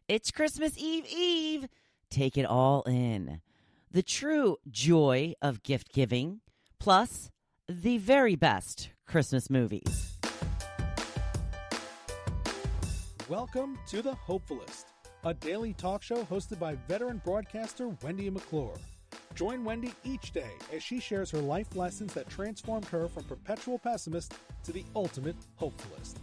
It's Christmas Eve. Take it all in. The true joy of gift giving, plus the very best Christmas movies. Welcome to the Hopefulist, a daily talk show hosted by veteran broadcaster Wendy McClure. Join Wendy each day as she shares her life lessons that transformed her from perpetual pessimist to the ultimate hopefulist.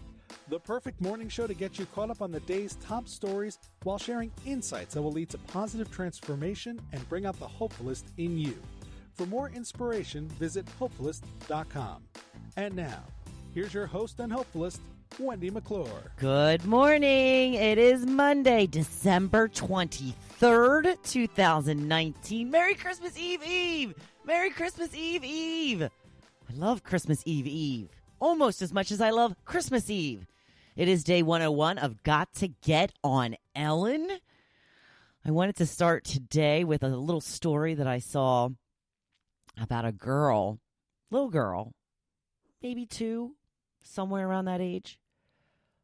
The perfect morning show to get you caught up on the day's top stories while sharing insights that will lead to positive transformation and bring out the hopefulist in you. For more inspiration, visit Hopefulist.com. And now, here's your host and hopefulist, Wendy McClure. Good morning. It is Monday, December 23rd, 2019. Merry Christmas Eve. Merry Christmas Eve. I love Christmas Eve almost as much as I love Christmas Eve. It is day 101 of Got to Get on Ellen. I wanted to start today with a little story that I saw about a little girl, maybe 2, somewhere around that age.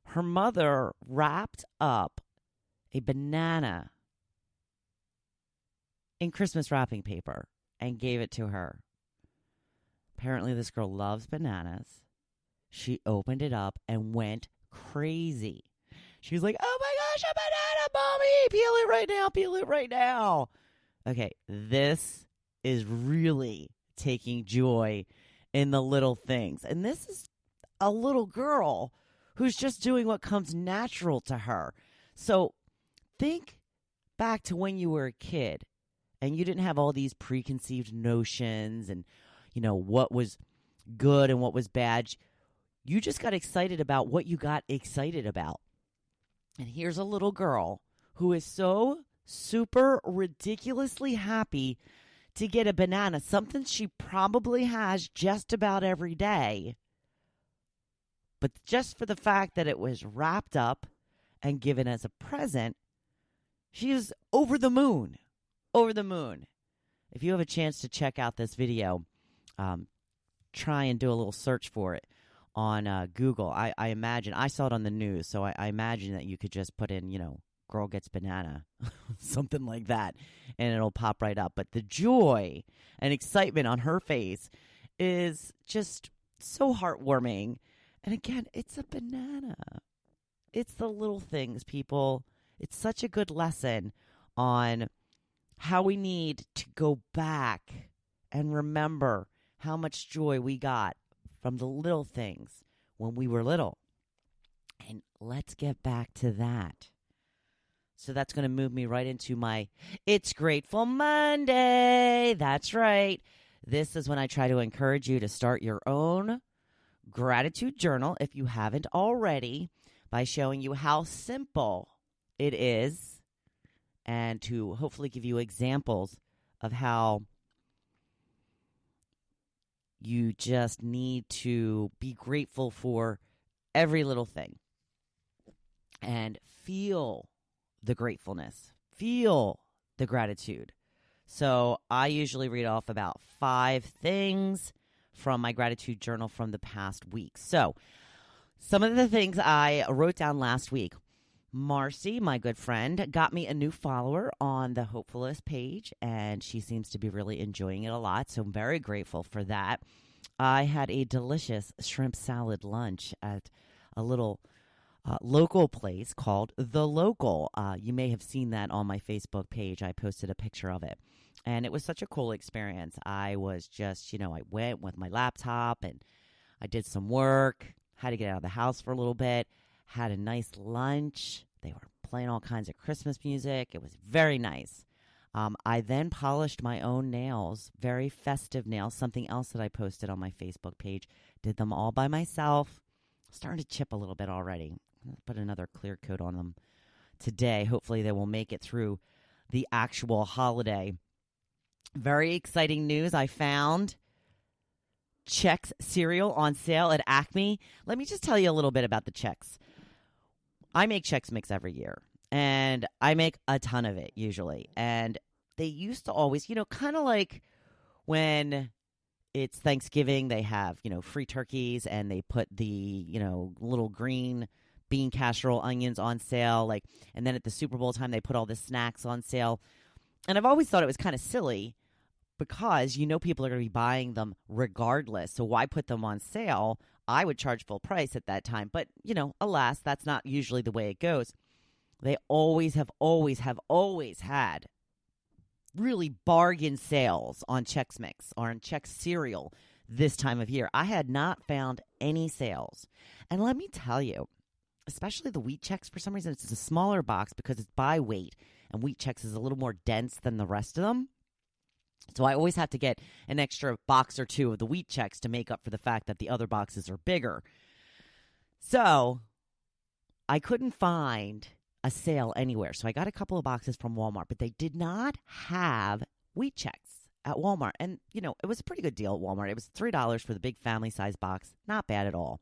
Her mother wrapped up a banana in Christmas wrapping paper and gave it to her. Apparently, this girl loves bananas. She opened it up and went crazy. She was like, oh my gosh, a banana, mommy! Peel it right now. Okay, this is really taking joy in the little things. And this is a little girl who's just doing what comes natural to her. So think back to when you were a kid and you didn't have all these preconceived notions and, what was good and what was bad. You just got excited about what you got excited about. And here's a little girl who is so super ridiculously happy to get a banana, something she probably has just about every day. But just for the fact that it was wrapped up and given as a present, she is over the moon. If you have a chance to check out this video, try and do a little search for it on Google. I imagine, I saw it on the news, so I imagine that you could just put in, girl gets banana, something like that, and it'll pop right up. But the joy and excitement on her face is just so heartwarming. And again, it's a banana. It's the little things, people. It's such a good lesson on how we need to go back and remember how much joy we got from the little things when we were little. And let's get back to that. So that's going to move me right into my It's Grateful Monday. That's right. This is when I try to encourage you to start your own gratitude journal, if you haven't already, by showing you how simple it is and to hopefully give you examples of how you just need to be grateful for every little thing and feel the gratefulness, feel the gratitude. So I usually read off about 5 things from my gratitude journal from the past week. So some of the things I wrote down last week. Marcy, my good friend, got me a new follower on the Hopefulist page, and she seems to be really enjoying it a lot, so I'm very grateful for that. I had a delicious shrimp salad lunch at a little local place called The Local. You may have seen that on my Facebook page. I posted a picture of it, and it was such a cool experience. I was just, I went with my laptop, and I did some work, had to get out of the house for a little bit, had a nice lunch. They were playing all kinds of Christmas music. It was very nice. I then polished my own nails, very festive nails, something else that I posted on my Facebook page. Did them all by myself. Starting to chip a little bit already. Put another clear coat on them today. Hopefully they will make it through the actual holiday. Very exciting news. I found Chex cereal on sale at Acme. Let me just tell you a little bit about the Chex. I make Chex Mix every year, and I make a ton of it usually. And they used to always, kind of like when it's Thanksgiving, they have, free turkeys, and they put the, little green bean casserole onions on sale. Like, and then at the Super Bowl time, they put all the snacks on sale. And I've always thought it was kind of silly because people are going to be buying them regardless. So why put them on sale? I would charge full price at that time. But, alas, that's not usually the way it goes. They always have had really bargain sales on Chex Mix or on Chex cereal this time of year. I had not found any sales. And let me tell you, especially the Wheat Chex, for some reason, it's a smaller box because it's by weight. And Wheat Chex is a little more dense than the rest of them. So I always have to get an extra box or two of the Wheat Chex to make up for the fact that the other boxes are bigger. So I couldn't find a sale anywhere. So I got a couple of boxes from Walmart, but they did not have Wheat Chex at Walmart. And, it was a pretty good deal at Walmart. It was $3 for the big family size box. Not bad at all.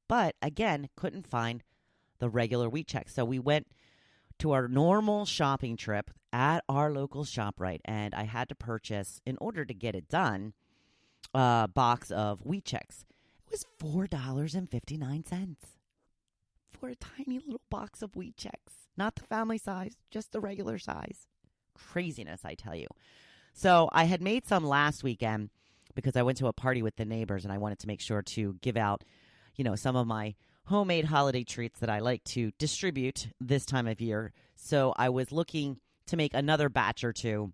But again, couldn't find the regular Wheat Chex. So we went to our normal shopping trip at our local ShopRite, and I had to purchase, in order to get it done, a box of Wheat Chex. It was $4.59 for a tiny little box of Wheat Chex. Not the family size, just the regular size. Craziness, I tell you. So I had made some last weekend because I went to a party with the neighbors, and I wanted to make sure to give out, some of my homemade holiday treats that I like to distribute this time of year. So I was looking to make another batch or two,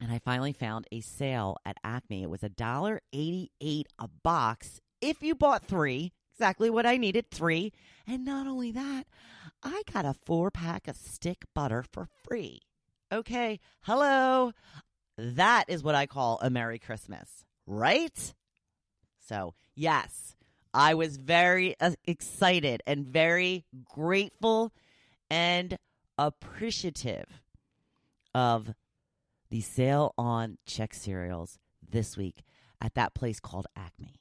and I finally found a sale at Acme. It was $1.88 a box if you bought 3. Exactly what I needed, 3. And not only that, I got a 4-pack of stick butter for free. Okay, hello. That is what I call a Merry Christmas, right? So, yes, I was very excited and very grateful and appreciative of the sale on Chex cereals this week at that place called Acme.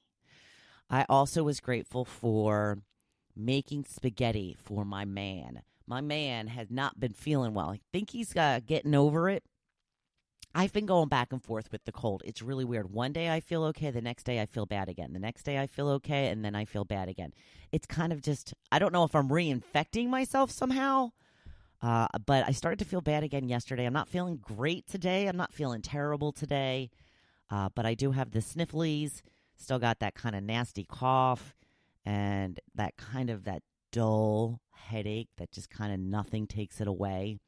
I also was grateful for making spaghetti for my man. My man has not been feeling well. I think he's getting over it. I've been going back and forth with the cold. It's really weird. One day I feel okay. The next day I feel bad again. The next day I feel okay. And then I feel bad again. It's kind of just, I don't know if I'm reinfecting myself somehow. But I started to feel bad again yesterday. I'm not feeling great today. I'm not feeling terrible today. But I do have the snifflies. Still got that kind of nasty cough. And that dull headache that just kind of nothing takes it away.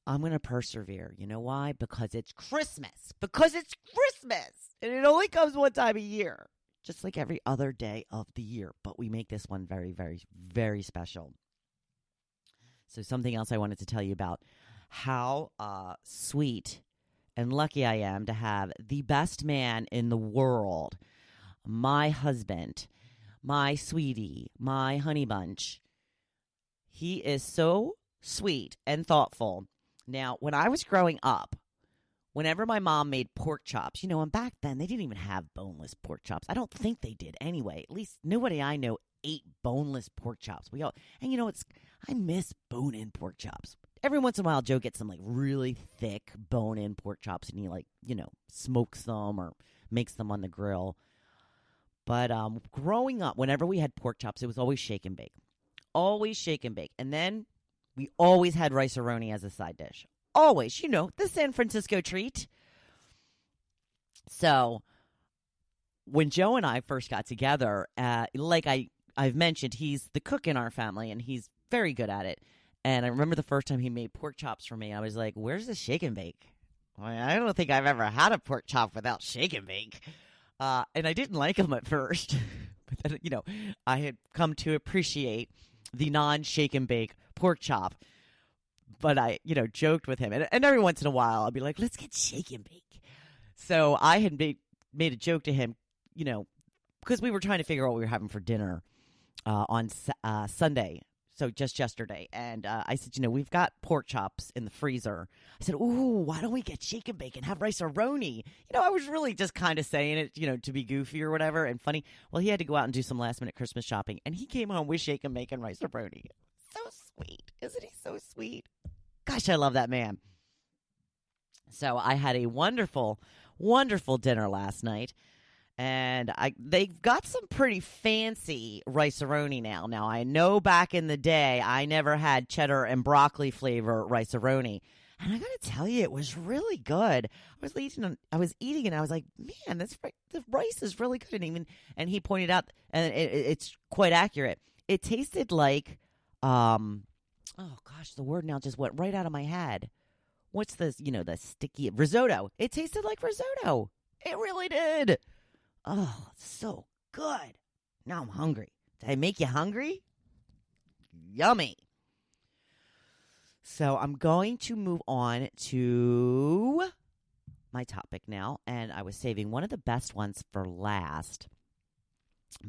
I'm going to persevere. You know why? Because it's Christmas. Because it's Christmas. And it only comes one time a year. Just like every other day of the year. But we make this one very, very, very special. So something else I wanted to tell you about. How sweet and lucky I am to have the best man in the world. My husband. My sweetie. My honey bunch. He is so sweet and thoughtful. Now, when I was growing up, whenever my mom made pork chops, and back then they didn't even have boneless pork chops. I don't think they did anyway. At least nobody I know ate boneless pork chops. I miss bone-in pork chops. Every once in a while, Joe gets some really thick bone-in pork chops, and he smokes them or makes them on the grill. But growing up, whenever we had pork chops, it was always shake and bake. Always shake and bake. And then we always had rice-a-roni as a side dish. Always, the San Francisco treat. So when Joe and I first got together, like I've mentioned, he's the cook in our family, and he's very good at it. And I remember the first time he made pork chops for me, I was like, where's the shake and bake? I don't think I've ever had a pork chop without shake and bake. And I didn't like them at first. But then, I had come to appreciate the non-shake and bake pork chop. But I, joked with him. And every once in a while, I'll be like, let's get shake and bake. So I had made a joke to him, because we were trying to figure out what we were having for dinner on Sunday. So just yesterday. And I said, we've got pork chops in the freezer. I said, ooh, why don't we get shake and bake and have rice-a-roni? I was really just kind of saying it, to be goofy or whatever and funny. Well, he had to go out and do some last-minute Christmas shopping. And he came home with shake and bake and rice-a-roni. So sweet. Isn't he so sweet? Gosh, I love that man. So I had a wonderful, wonderful dinner last night. And they've got some pretty fancy rice-a-roni now. Now, I know back in the day, I never had cheddar and broccoli flavor rice-a-roni. And I got to tell you, it was really good. I was eating and I was like, man, the rice is really good. And he pointed out, and it's quite accurate. It tasted like, oh gosh, the word now just went right out of my head. What's this, the sticky risotto? It tasted like risotto. It really did. Oh, it's so good. Now I'm hungry. Did I make you hungry? Yummy. So I'm going to move on to my topic now. And I was saving one of the best ones for last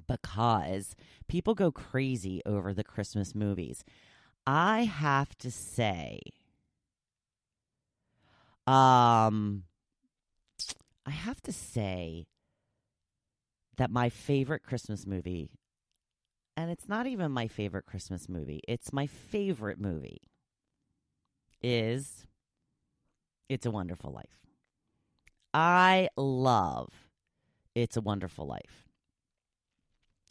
because people go crazy over the Christmas movies. I have to say, that my favorite Christmas movie, and it's not even my favorite Christmas movie, it's my favorite movie, is It's a Wonderful Life. I love It's a Wonderful Life.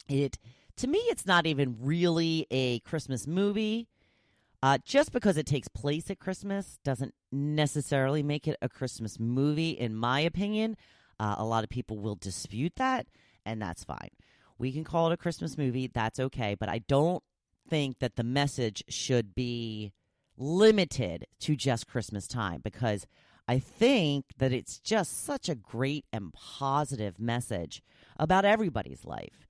To me, it's not even really a Christmas movie. Just because it takes place at Christmas doesn't necessarily make it a Christmas movie, in my opinion. A lot of people will dispute that, and that's fine. We can call it a Christmas movie. That's okay. But I don't think that the message should be limited to just Christmas time, because I think that it's just such a great and positive message about everybody's life,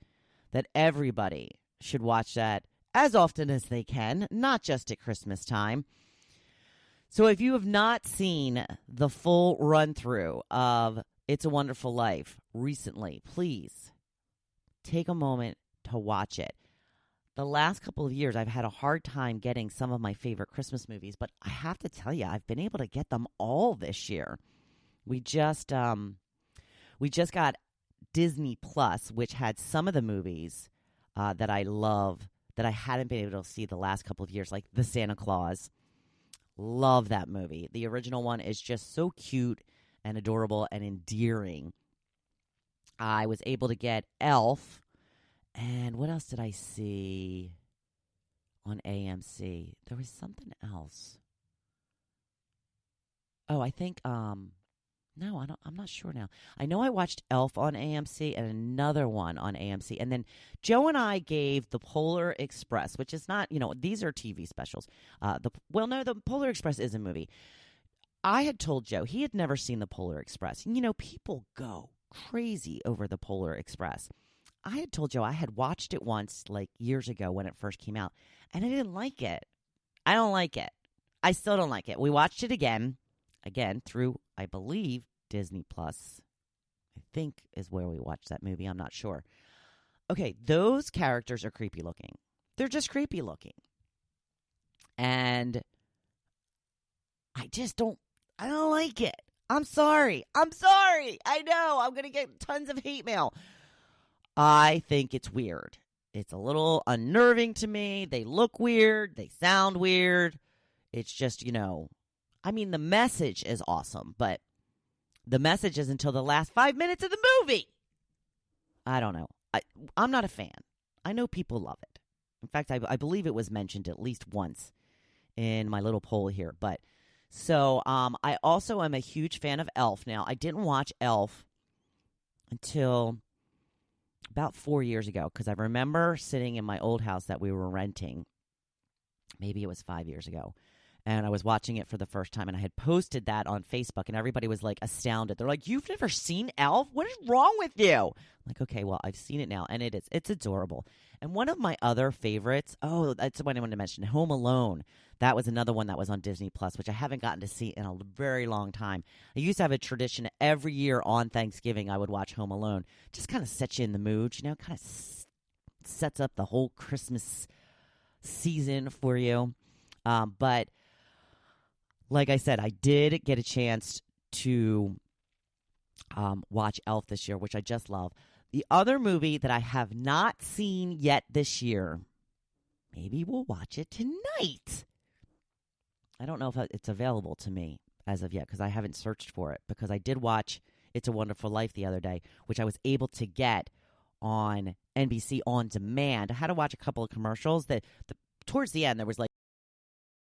that everybody should watch that as often as they can, not just at Christmas time. So if you have not seen the full run-through of It's a Wonderful Life recently, please take a moment to watch it. The last couple of years, I've had a hard time getting some of my favorite Christmas movies, but I have to tell you, I've been able to get them all this year. We just got Disney Plus, which had some of the movies that I love that I hadn't been able to see the last couple of years, like The Santa Claus. Love that movie. The original one is just so cute and adorable and endearing. I was able to get Elf. And what else did I see on AMC? There was something else. Oh, I think no, I'm not sure now. I know I watched Elf on AMC and another one on AMC. And then Joe and I gave The Polar Express, which is not, these are TV specials. The Polar Express is a movie. I had told Joe he had never seen The Polar Express. People go crazy over The Polar Express. I had told Joe I had watched it once, like years ago when it first came out, and I didn't like it. I don't like it. I still don't like it. We watched it again through, I believe, Disney Plus. I think is where we watched that movie. I'm not sure. Okay, those characters are creepy looking. They're just creepy looking. And I don't like it. I'm sorry. I know. I'm going to get tons of hate mail. I think it's weird. It's a little unnerving to me. They look weird. They sound weird. It's just, the message is awesome, but the message is until the last 5 minutes of the movie. I don't know. I'm not a fan. I know people love it. In fact, I believe it was mentioned at least once in my little poll here. But so I also am a huge fan of Elf. Now, I didn't watch Elf until about 4 years ago, because I remember sitting in my old house that we were renting. Maybe it was 5 years ago. And I was watching it for the first time, and I had posted that on Facebook, and everybody was, like, astounded. They're like, "You've never seen Elf? What is wrong with you?" I'm like, okay, well, I've seen it now, and it's adorable. And one of my other favorites, that's what I wanted to mention, Home Alone. That was another one that was on Disney Plus, which I haven't gotten to see in a very long time. I used to have a tradition every year on Thanksgiving I would watch Home Alone. Just kind of sets you in the mood, kind of sets up the whole Christmas season for you. But like I said, I did get a chance to watch Elf this year, which I just love. The other movie that I have not seen yet this year, maybe we'll watch it tonight. I don't know if it's available to me as of yet, because I haven't searched for it, because I did watch It's a Wonderful Life the other day, which I was able to get on NBC On Demand. I had to watch a couple of commercials that towards the end there was like